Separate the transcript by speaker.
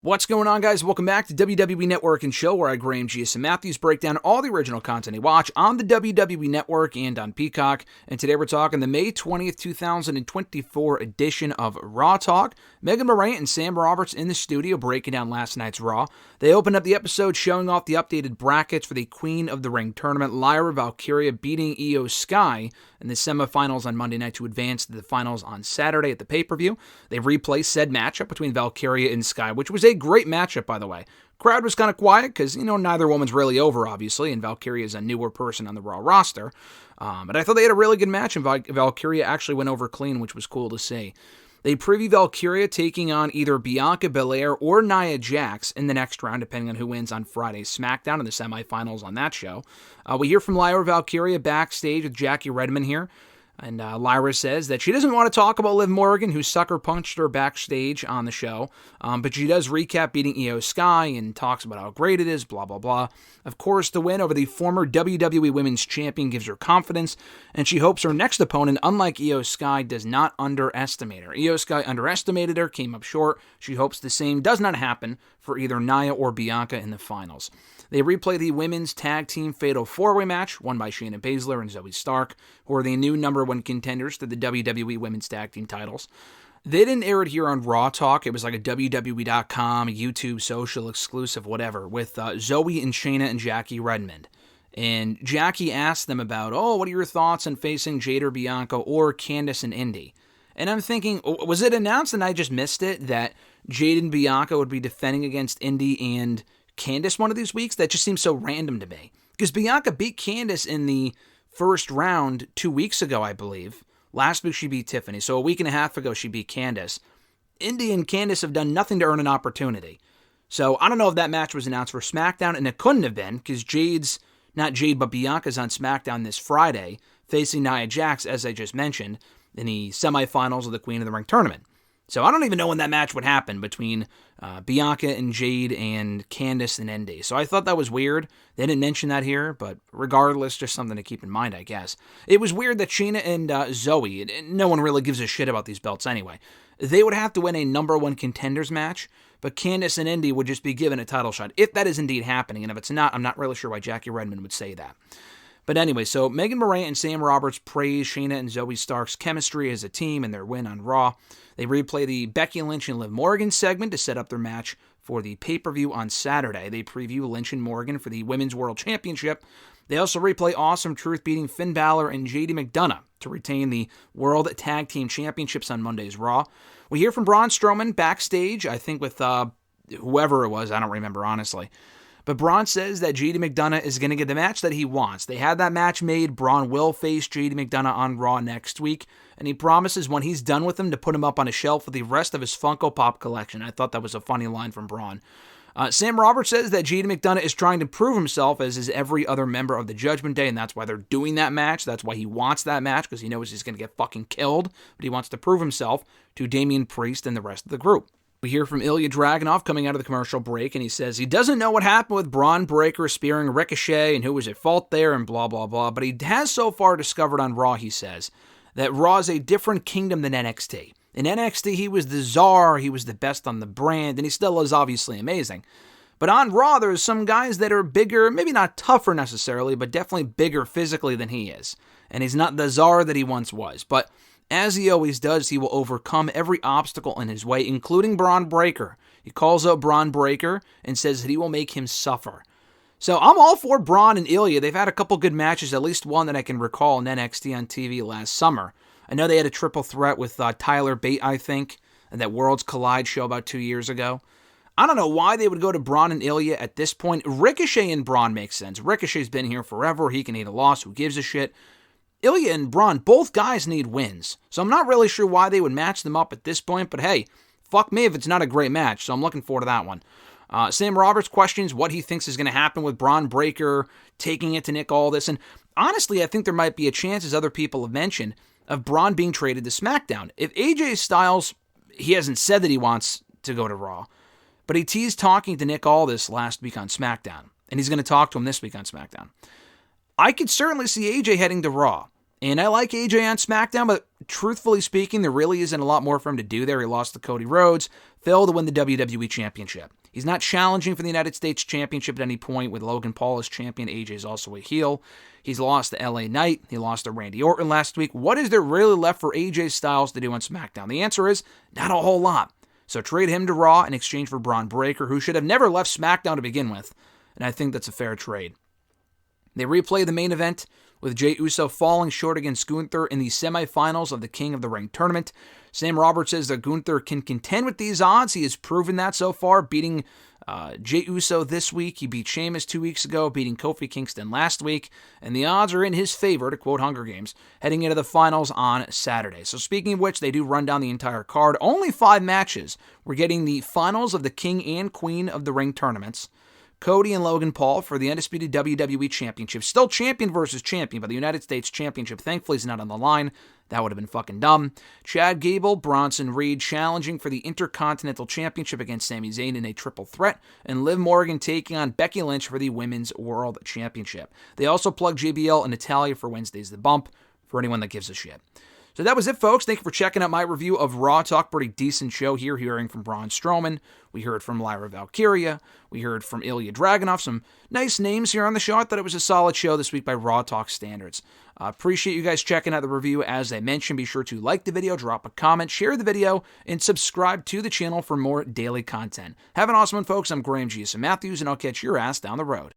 Speaker 1: What's going on, guys? Welcome back to WWE Network and Show, where I, Graham G.S. and Matthews, break down all the original content you watch on the WWE Network and on Peacock. And today we're talking the May 20th, 2024 edition of Raw Talk. Megan Morant and Sam Roberts in the studio breaking down last night's Raw. They opened up the episode showing off the updated brackets for the Queen of the Ring tournament, Lyra Valkyria beating Io Sky in the semifinals on Monday night to advance to the finals on Saturday at the pay-per-view. They replay said matchup between Valkyria and Sky, which was a great matchup, by the way. Crowd was kind of quiet because, neither woman's really over, obviously, and Valkyria is a newer person on the Raw roster. But I thought they had a really good match, and Valkyria actually went over clean, which was cool to see. They preview Valkyria taking on either Bianca Belair or Nia Jax in the next round, depending on who wins on Friday's SmackDown in the semifinals on that show. We hear from Lyra Valkyria backstage with Jackie Redmond here. And Lyra says that she doesn't want to talk about Liv Morgan, who sucker punched her backstage on the show, but she does recap beating Io Sky and talks about how great it is, blah, blah, blah. Of course, the win over the former WWE Women's Champion gives her confidence, and she hopes her next opponent, unlike Io Sky, does not underestimate her. Io Sky underestimated her, came up short. She hopes the same does not happen for either Nia or Bianca in the finals. They replay the women's tag team fatal four-way match, won by Shayna Baszler and Zoe Stark, who are the new number one contenders to the WWE Women's Tag Team titles. They didn't air it here on Raw Talk. It was like a WWE.com, YouTube, social exclusive, whatever, with Zoe and Shayna and Jackie Redmond. And Jackie asked them about, what are your thoughts on facing Jade or Bianca or Candice and Indy? And I'm thinking, was it announced and I just missed it that Jade and Bianca would be defending against Indy and Candice one of these weeks? That just seems so random to me. Because Bianca beat Candice in the first round 2 weeks ago, I believe. Last week she beat Tiffany, so a week and a half ago she beat Candice. Indy and Candice have done nothing to earn an opportunity. So I don't know if that match was announced for SmackDown, and it couldn't have been, because Bianca's on SmackDown this Friday, facing Nia Jax, as I just mentioned, in the semifinals of the Queen of the Ring tournament. So I don't even know when that match would happen between Bianca and Jade and Candice and Indy. So I thought that was weird. They didn't mention that here, but regardless, just something to keep in mind, I guess. It was weird that Shayna and Zoe, no one really gives a shit about these belts anyway, they would have to win a number one contenders match, but Candice and Indy would just be given a title shot, if that is indeed happening. And if it's not, I'm not really sure why Jackie Redmond would say that. But anyway, so Megan Morant and Sam Roberts praise Shayna and Zoe Stark's chemistry as a team and their win on Raw. They replay the Becky Lynch and Liv Morgan segment to set up their match for the pay-per-view on Saturday. They preview Lynch and Morgan for the Women's World Championship. They also replay Awesome Truth beating Finn Balor and JD McDonough to retain the World Tag Team Championships on Monday's Raw. We hear from Braun Strowman backstage, I think with whoever it was, I don't remember honestly. But Braun says that JD McDonough is going to get the match that he wants. They had that match made. Braun will face JD McDonough on Raw next week. And he promises when he's done with him to put him up on a shelf with the rest of his Funko Pop collection. I thought that was a funny line from Braun. Sam Roberts says that JD McDonough is trying to prove himself, as is every other member of the Judgment Day, and that's why they're doing that match. That's why he wants that match, because he knows he's going to get fucking killed. But he wants to prove himself to Damian Priest and the rest of the group. We hear from Ilya Dragunov coming out of the commercial break, and he says he doesn't know what happened with Braun Breaker spearing Ricochet and who was at fault there and blah, blah, blah, but he has so far discovered on Raw, he says, that Raw is a different kingdom than NXT. In NXT, he was the czar, he was the best on the brand, and he still is obviously amazing. But on Raw, there's some guys that are bigger, maybe not tougher necessarily, but definitely bigger physically than he is. And he's not the czar that he once was, but as he always does, he will overcome every obstacle in his way, including Braun Breaker. He calls out Braun Breaker and says that he will make him suffer. So I'm all for Braun and Ilya. They've had a couple good matches, at least one that I can recall in NXT on TV last summer. I know they had a triple threat with Tyler Bate, I think, and that Worlds Collide show about 2 years ago. I don't know why they would go to Braun and Ilya at this point. Ricochet and Braun makes sense. Ricochet's been here forever. He can eat a loss. Who gives a shit? Ilya and Braun, both guys need wins. So I'm not really sure why they would match them up at this point, but hey, fuck me if it's not a great match, so I'm looking forward to that one. Sam Roberts questions what he thinks is going to happen with Braun Breaker taking it to Nick Aldis, and honestly, I think there might be a chance, as other people have mentioned, of Braun being traded to SmackDown. If AJ Styles, he hasn't said that he wants to go to Raw, but he teased talking to Nick Aldis last week on SmackDown, and he's going to talk to him this week on SmackDown. I could certainly see AJ heading to Raw. And I like AJ on SmackDown, but truthfully speaking, there really isn't a lot more for him to do there. He lost to Cody Rhodes, failed to win the WWE Championship. He's not challenging for the United States Championship at any point with Logan Paul as champion. AJ is also a heel. He's lost to LA Knight. He lost to Randy Orton last week. What is there really left for AJ Styles to do on SmackDown? The answer is not a whole lot. So trade him to Raw in exchange for Braun Breaker, who should have never left SmackDown to begin with. And I think that's a fair trade. They replay the main event with Jey Uso falling short against Gunther in the semifinals of the King of the Ring tournament. Sam Roberts says that Gunther can contend with these odds. He has proven that so far, beating Jey Uso this week. He beat Sheamus 2 weeks ago, beating Kofi Kingston last week, and the odds are in his favor, to quote Hunger Games, heading into the finals on Saturday. So speaking of which, they do run down the entire card. Only 5 matches. We're getting the finals of the King and Queen of the Ring tournaments. Cody and Logan Paul for the undisputed WWE Championship. Still champion versus champion, but the United States Championship thankfully is not on the line. That would have been fucking dumb. Chad Gable, Bronson Reed challenging for the Intercontinental Championship against Sami Zayn in a triple threat, and Liv Morgan taking on Becky Lynch for the Women's World Championship. They also plugged JBL and Natalya for Wednesday's The Bump, for anyone that gives a shit. So that was it, folks. Thank you for checking out my review of Raw Talk. Pretty decent show here, hearing from Braun Strowman. We heard from Lyra Valkyria. We heard from Ilya Dragunov. Some nice names here on the show. I thought it was a solid show this week by Raw Talk standards. Appreciate you guys checking out the review. As I mentioned, be sure to like the video, drop a comment, share the video, and subscribe to the channel for more daily content. Have an awesome one, folks. I'm Graham G. Matthews, and I'll catch your ass down the road.